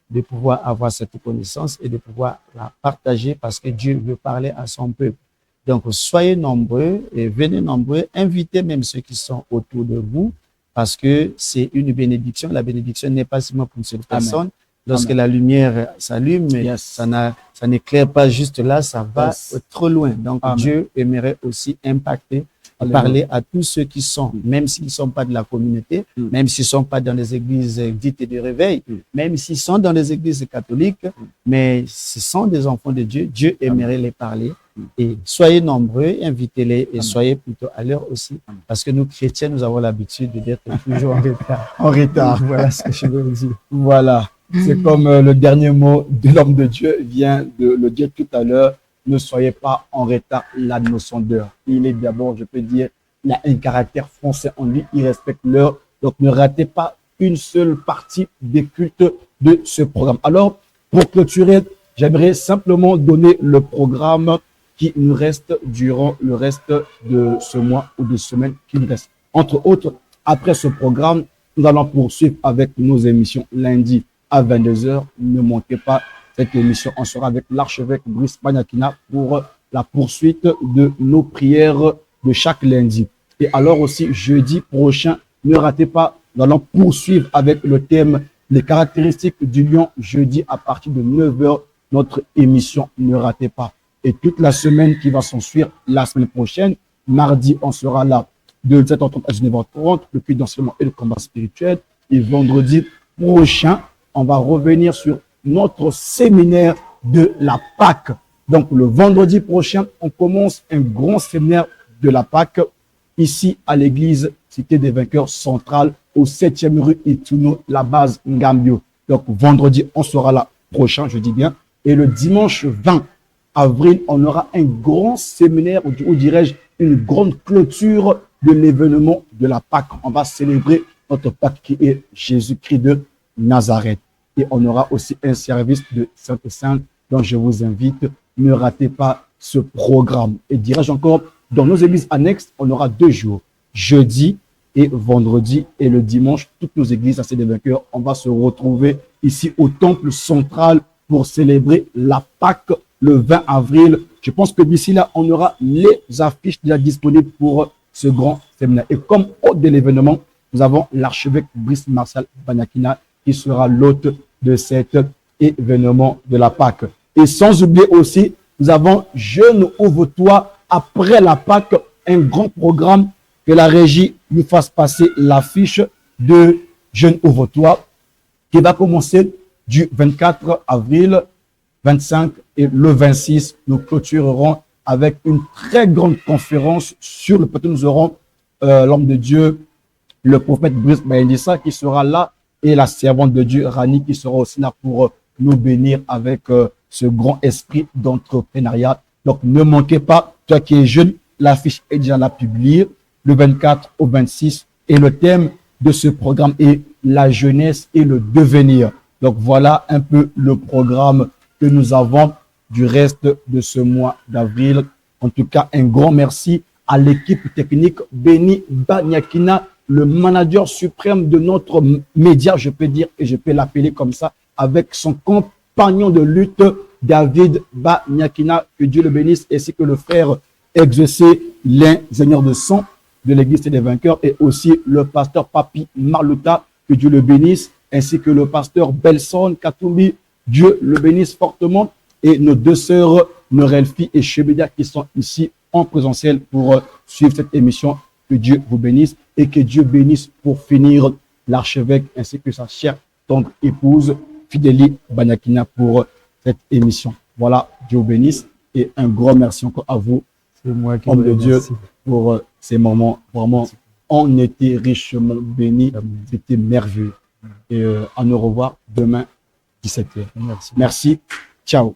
de pouvoir avoir cette connaissance et de pouvoir la partager parce que Dieu veut parler à son peuple. Donc, soyez nombreux et venez nombreux, invitez même ceux qui sont autour de vous parce que c'est une bénédiction. La bénédiction n'est pas seulement pour une seule personne. Lorsque Amen. La lumière s'allume, yes. ça n'éclaire pas juste là, ça va yes. trop loin. Donc, Amen. Dieu aimerait aussi impacter, parler à tous ceux qui sont, même s'ils ne sont pas de la communauté, même s'ils ne sont pas dans les églises dites de réveil, même s'ils sont dans les églises catholiques, mais ce sont des enfants de Dieu. Dieu aimerait les parler. Et soyez nombreux, invitez-les et Amen. Soyez plutôt à l'heure aussi, parce que nous, chrétiens, nous avons l'habitude d'être toujours en retard. En retard. Voilà ce que je veux dire. Voilà. C'est comme le dernier mot de l'homme de Dieu vient de le dire tout à l'heure. Ne soyez pas en retard, la notion d'heure. Il est d'abord, je peux dire, il a un caractère français en lui, il respecte l'heure. Donc, ne ratez pas une seule partie des cultes de ce programme. Alors, pour clôturer, j'aimerais simplement donner le programme qui nous reste durant le reste de ce mois ou de semaine qui nous reste. Entre autres, après ce programme, nous allons poursuivre avec nos émissions lundi à 22h. Ne manquez pas cette émission. On sera avec l'archevêque Brice Banyakina pour la poursuite de nos prières de chaque lundi. Et alors aussi, jeudi prochain, ne ratez pas, nous allons poursuivre avec le thème les caractéristiques du lion jeudi à partir de 9h. Notre émission, ne ratez pas. Et toute la semaine qui va s'en suivre, la semaine prochaine, mardi, on sera là de 17h30 à 19h30, le culte d'enseignement et le combat spirituel. Et vendredi prochain, on va revenir sur notre séminaire de la Pâque. Donc, le vendredi prochain, on commence un grand séminaire de la Pâque ici à l'église Cité des Vainqueurs centrale au 7e rue Ituno, la base Ngambio. Donc, vendredi, on sera là prochain, je dis bien. Et le dimanche 20 avril, on aura un grand séminaire, ou dirais-je, une grande clôture de l'événement de la Pâque. On va célébrer notre Pâque qui est Jésus-Christ de Nazareth. Et on aura aussi un service de Sainte-Sainte dont je vous invite. Ne ratez pas ce programme. Et dirais-je encore, dans nos églises annexes, on aura 2 jours, jeudi et vendredi. Et le dimanche, toutes nos églises à des Vainqueurs, on va se retrouver ici au temple central pour célébrer la Pâque le 20 avril. Je pense que d'ici là, on aura les affiches déjà disponibles pour ce grand séminaire. Et comme hôte de l'événement, nous avons l'archevêque Brice Martial Banyakina qui sera l'hôte de cet événement de la Pâque. Et sans oublier aussi, nous avons Jeune Ouvre-toi après la Pâque, un grand programme que la régie nous fasse passer l'affiche de Jeune Ouvre-toi qui va commencer du 24 avril, 25 et le 26. Nous clôturerons avec une très grande conférence sur le plateau. Nous aurons l'homme de Dieu, le prophète Brice Bayendissa qui sera là et la servante de Dieu, Rani, qui sera aussi là pour nous bénir avec ce grand esprit d'entrepreneuriat. Donc, ne manquez pas, toi qui es jeune, l'affiche est déjà là publiée, le 24 au 26. Et le thème de ce programme est la jeunesse et le devenir. Donc, voilà un peu le programme que nous avons du reste de ce mois d'avril. En tout cas, un grand merci à l'équipe technique, Béni Banyakina, le manager suprême de notre média, je peux dire, et je peux l'appeler comme ça, avec son compagnon de lutte, David Banyakina, que Dieu le bénisse, ainsi que le frère exaucé, l'ingénieur de son de l'église des Vainqueurs, et aussi le pasteur Papi Marluta, que Dieu le bénisse, ainsi que le pasteur Belson Katumbi, Dieu le bénisse fortement, et nos 2 sœurs, Norelfi et Chebedia, qui sont ici en présentiel pour suivre cette émission. Que Dieu vous bénisse et que Dieu bénisse pour finir l'archevêque ainsi que sa chère tendre épouse, Fidélie Banyakina, pour cette émission. Voilà, Dieu vous bénisse et un grand merci encore à vous, homme de Dieu, pour ces moments. Vraiment, on était richement bénis. C'était merveilleux. Et à nous revoir demain, 17h. Merci. Ciao.